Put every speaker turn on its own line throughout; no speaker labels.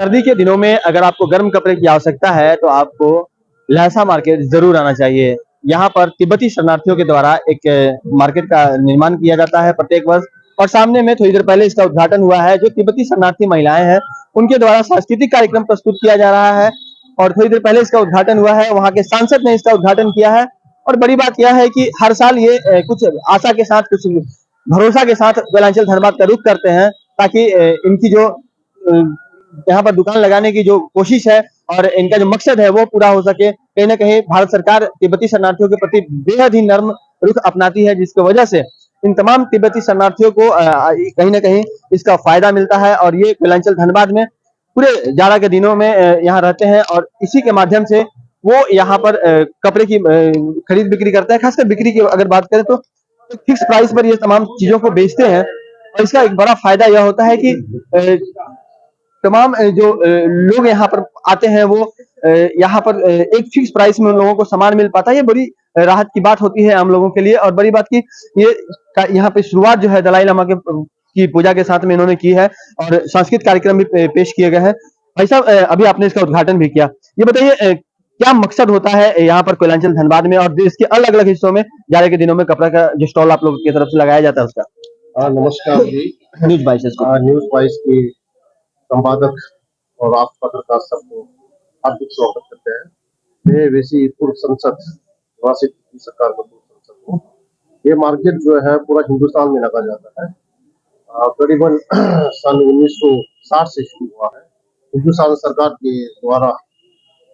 सर्दी के दिनों में अगर आपको गर्म कपड़े की आवश्यकता है तो आपको लहसा मार्केट जरूर आना चाहिए। यहाँ पर तिब्बती शरणार्थियों के द्वारा एक मार्केट का निर्माण किया जाता है प्रत्येक वर्ष, और सामने में थोड़ी देर पहले इसका उद्घाटन हुआ है। जो तिब्बती शरणार्थी महिलाएं हैं उनके द्वारा सांस्कृतिक कार्यक्रम प्रस्तुत किया जा रहा है, और थोड़ी देर पहले इसका उद्घाटन हुआ है। वहाँ के सांसद ने इसका उद्घाटन किया है। और बड़ी बात यह है कि हर साल ये कुछ आशा के साथ, कुछ भरोसा के साथ कोयलांचल धनबाद का रुख करते हैं, ताकि इनकी जो यहाँ पर दुकान लगाने की जो कोशिश है और इनका जो मकसद है वो पूरा हो सके। कहीं ना कहीं भारत सरकार तिब्बती शरणार्थियों के प्रति बेहद ही नर्म रुख अपनाती है, जिसकी वजह से इन तमाम तिब्बती शरणार्थियों को कहीं ना कहीं इसका फायदा मिलता है। और ये कोयलांचल धनबाद में पूरे जाड़ा के दिनों में यहाँ रहते हैं, और इसी के माध्यम से वो यहाँ पर कपड़े की खरीद बिक्री करते हैं। खासकर बिक्री की अगर बात करें तो फिक्स प्राइस पर ये तमाम चीजों को बेचते हैं। और इसका एक बड़ा फायदा यह होता है कि तमाम जो लोग यहाँ पर आते हैं वो यहाँ पर एक फिक्स प्राइस में उन लोगों को सामान मिल पाता है। ये बड़ी राहत की बात होती है आम लोगों के लिए। और बड़ी बात की ये यहाँ पे शुरुआत जो है दलाई लामा के की पूजा के साथ में इन्होंने की है, और सांस्कृतिक कार्यक्रम भी पेश किए गए हैं। भाई साहब, अभी आपने इसका उद्घाटन भी किया, ये बताइए क्या मकसद होता है यहाँ पर कोयलांचल धनबाद में, और देश के अलग अलग हिस्सों में जाड़े के दिनों में कपड़ा का जो स्टॉल आप लोगों की तरफ से लगाया जाता है उसका?
नमस्कार जी।
न्यूज 22
न्यूज 22 की संपादक और आप पत्रकार सबको हार्दिक स्वागत करते हैं। मैं वैसी पूर्व संसद निवासी सरकार का पूर्व संसद हूँ। ये मार्केट जो है पूरा हिंदुस्तान में लगा जाता है। करीबन सन 1960 से शुरू हुआ है। हिंदुस्तान सरकार के द्वारा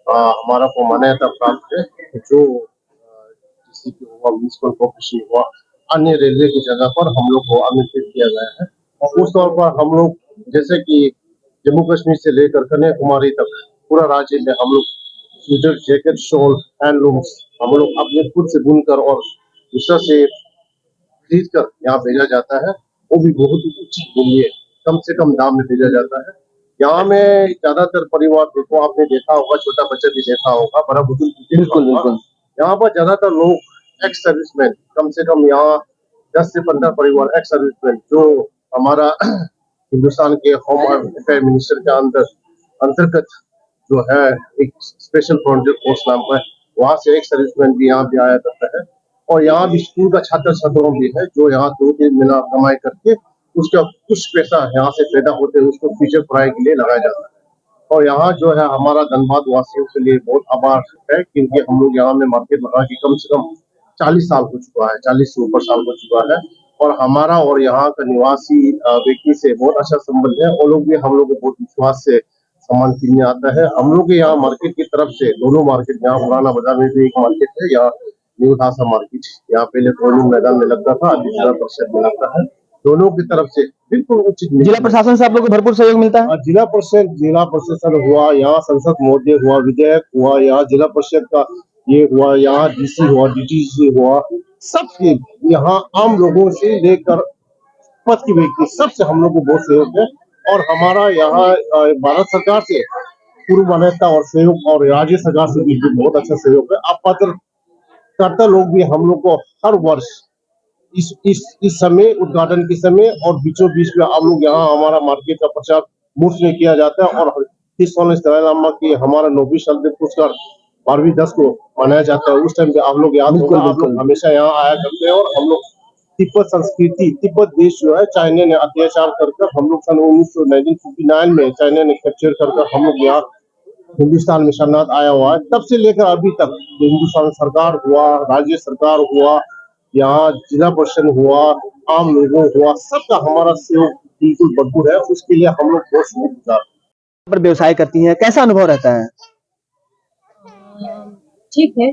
हमारा को मान्यता प्राप्त है, जो किसी के हुआ म्यूनिसिपल कॉर्पोरेशन हुआ, अन्य रेलवे की जगह पर हम लोग को आमंत्रित किया गया है। और उस तौर पर हम लोग जैसे कि जम्मू कश्मीर से लेकर कन्याकुमारी तक पूरा राज्य में हम लोग स्वेटर, जैकेट, शॉल, हैंडलूम्स हम लोग अपने खुद से बुनकर और दूसरा से खरीद कर यहाँ भेजा जाता है। वो भी बहुत उचित मूल्य, कम से कम दाम में भेजा जाता है। यहाँ में ज्यादातर परिवार देखो, आपने देखा होगा, छोटा बच्चा भी देखा होगा, बड़ा बुजुर्ग भी देखा होगा। यहाँ पर ज्यादातर लोग एक्स सर्विसमैन, कम से कम यहाँ 10 से 15 परिवार एक्स सर्विसमैन, जो हमारा हिंदुस्तान के होम अफेयर मिनिस्टर के अंतर्गत जो है एक स्पेशल फ्रंटियर फोर्स नाम का है, वहाँ से एक सर्विसमैन भी यहाँ भी आया करता है। और यहाँ भी स्कूल का छात्र छात्राओं भी है जो यहाँ 2-3 महीना कमाई करके उसका कुछ पैसा यहाँ से पैदा होते हुए उसको फ्यूचर पढ़ाई के लिए लगाया जाता है। और यहाँ जो है हमारा धनबाद वासियों के लिए बहुत आभार है, क्योंकि हम लोग यहाँ में मार्केट लगा के कम से कम 40 साल हो चुका है, 40 से ऊपर साल हो चुका है। और हमारा और यहाँ का निवासी व्यक्ति से बहुत अच्छा संबंध है। वो लोग भी हम लोग को बहुत विश्वास से सामान किनने आता है। हम लोग के यहाँ मार्केट की तरफ से दोनों मार्केट, यहाँ पुराना बाजार में भी एक मार्केट है, यहाँ न्यू ढासा मार्केट, यहाँ पहले ट्रोलिंग मैदान में लगता था, अभी जिला परिषद में लगता है। दोनों की तरफ से बिल्कुल उचित।
जिला प्रशासन से आप लोग को भरपूर सहयोग मिलता है?
जिला प्रशासन हुआ, यहाँ संसद महोदय हुआ, विधेयक हुआ, यहाँ जिला परिषद का ये हुआ, यहाँ डीसी हुआ, डीटीसी हुआ, सबके यहाँ आम लोगों से लेकर पद की व्यक्ति सबसे हम लोग को बहुत सहयोग है। और हमारा यहाँ भारत सरकार से पूर्व मान्यता और सहयोग, और राज्य सरकार से भी बहुत अच्छा सहयोग है। आप पत्रकर्ता लोग भी हम लोग को हर वर्ष इस समय, उद्घाटन के समय और बीचों बीच में आप लोग यहाँ हमारा मार्केट का प्रचार मुफ्त में किया जाता है। और इस दलाई लामा की हमारा 9वीं शताब्दी पुरस्कार 12/10 को मनाया जाता है। उस टाइम पे आप लोग याद होगा, आप लोग हमेशा यहाँ आया करते हैं। और हम लोग तिब्बत संस्कृति, तिब्बत देश जो है चाइना ने अत्याचार कर हम लोग सन 1959 में चाइना ने कैप्चर कर हम लोग यहाँ हिंदुस्तान में शरणार्थ आया हुआ है। तब से लेकर अभी तक हिंदुस्तान सरकार हुआ, राज्य सरकार हुआ, यहाँ जिला परिषद हुआ, आम लोगों हुआ, सबका हमारा सहयोग बिल्कुल भरपूर है। उसके लिए हम लोग बहुत शुक्रगुजार
पर व्यवसाय करती हैं, कैसा अनुभव रहता है?
ठीक है,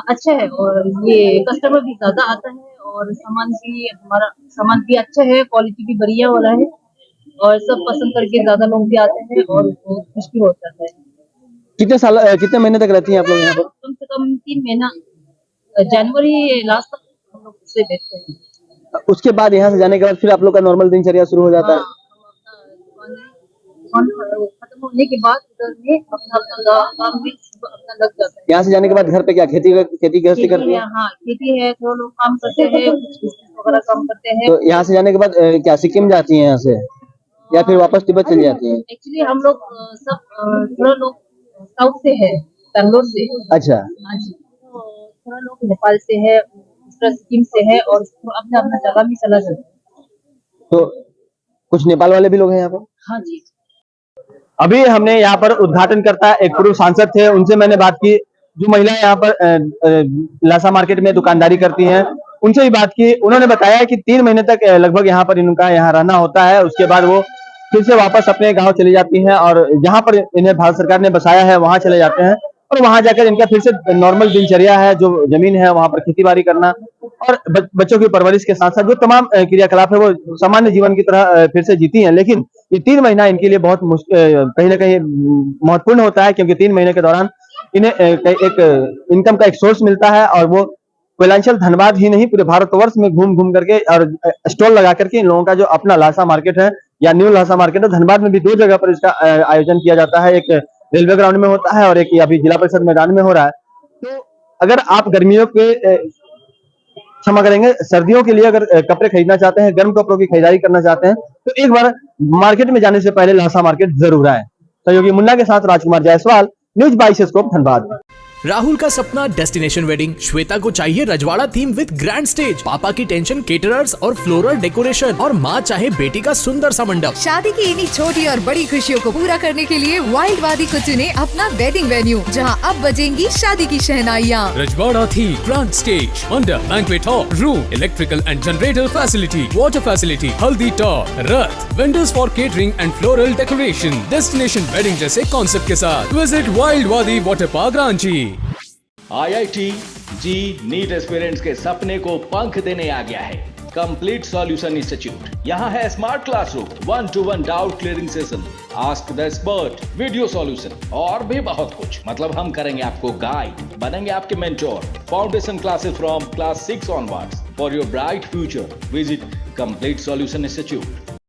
अच्छा है। और ये कस्टमर भी ज्यादा आता है, और हमारा सामान भी अच्छा है, क्वालिटी भी बढ़िया हो रहा है, और सब पसंद करके ज्यादा लोग भी आते हैं और बहुत खुश भी हो जाता है।
कितने महीने तक रहती हैं आप लोग यहाँ पर?
कम से कम 3 महीना, जनवरी लास्ट तक हम लोग से बैठते हैं।
उसके बाद यहाँ से जाने के बाद फिर आप लोग का नॉर्मल दिनचर्या शुरू हो जाता है?
खत्म होने के बाद उधर में अपना काम भी अपना लग जाता है।
यहाँ से जाने के बाद घर पे क्या खेती गृहस्थी करती है?
हाँ, खेती है, थोड़ा लोग काम करते हैं, कुछ बिजनेस वगैरह काम करते हैं।
तो यहाँ से जाने के बाद क्या सिक्किम जाती है यहाँ से? या फिर वापस तिब्बत चली जाती हैं?
एक्चुअली हम लोग सब थोड़ा लोग साउथ से है, बैंगलोर से।
अच्छा,
हाँ जी, तो थोड़ा लोग नेपाल से है, दूसरा सिक्किम से है और अपना अपना जगह भी चला जाता है।
तो कुछ नेपाल वाले भी लोग हैं यहाँ पर?
हाँ जी।
अभी हमने यहाँ पर उद्घाटनकर्ता एक पूर्व सांसद थे, उनसे मैंने बात की। जो महिलाएं यहाँ पर लासा मार्केट में दुकानदारी करती हैं, उनसे भी बात की। उन्होंने बताया कि 3 महीने तक लगभग यहाँ पर इनका यहाँ रहना होता है। उसके बाद वो फिर से वापस अपने गांव चली जाती हैं और जहां पर इन्हें भारत सरकार ने बसाया है वहां चले जाते हैं और वहां जाकर इनका फिर से नॉर्मल दिनचर्या है, जो जमीन है वहां पर खेती बाड़ी करना और बच्चों की परवरिश के साथ साथ जो तमाम क्रियाकलाप है वो सामान्य जीवन की तरह फिर से जीती हैं। लेकिन ये 3 महीना इनके लिए बहुत कहीं ना कहीं महत्वपूर्ण होता है, क्योंकि 3 महीने के दौरान इन्हें एक इनकम का एक सोर्स मिलता है और वो कोयलांचल धनबाद ही नहीं पूरे भारतवर्ष में घूम घूम करके और स्टॉल लगा करके इन लोगों का जो अपना लासा मार्केट है या न्यू लासा मार्केट है, धनबाद में भी 2 जगह पर इसका आयोजन किया जाता है। एक रेलवे ग्राउंड में होता है और एक अभी जिला परिषद मैदान में हो रहा है। तो अगर आप गर्मियों के क्षमा करेंगे, सर्दियों के लिए अगर कपड़े खरीदना चाहते हैं, गर्म कपड़ों की खरीदारी करना चाहते हैं, तो एक बार मार्केट में जाने से पहले लासा मार्केट जरूर आए। सहयोगी मुन्ना के साथ राजकुमार जायसवाल, न्यूज 22 स्कोप धनबाद।
राहुल का सपना डेस्टिनेशन वेडिंग, श्वेता को चाहिए रजवाड़ा थीम विद ग्रैंड स्टेज, पापा की टेंशन केटरर्स और फ्लोरल डेकोरेशन और माँ चाहे बेटी का सुंदर सा मंडप।
शादी की इन्हीं छोटी और बड़ी खुशियों को पूरा करने के लिए वाइल्ड वादी को चुने अपना वेडिंग वेन्यू, जहां अब बजेंगी शादी की शहनाइयाँ।
रजवाड़ा थीम, ग्रैंड स्टेज, मंडप, banquet hall, room, electrical and generator facility, water facility, हल्दी top, Rath, vendors for catering and floral decoration, destination wedding जैसे कॉन्सेप्ट के साथ विजिट वाइल्ड वादी वाटर पार्क रांची।
IIT जी नीट एस्पिरेंट्स के सपने को पंख देने आ गया है कंप्लीट सॉल्यूशन इंस्टीट्यूट। यहाँ है smart classroom, 1-to-1 doubt clearing session, ask the expert, video solution और भी बहुत कुछ। मतलब हम करेंगे आपको गाइड, बनेंगे आपके mentor. Foundation classes from class 6 onwards for your bright future. Visit complete solution institute.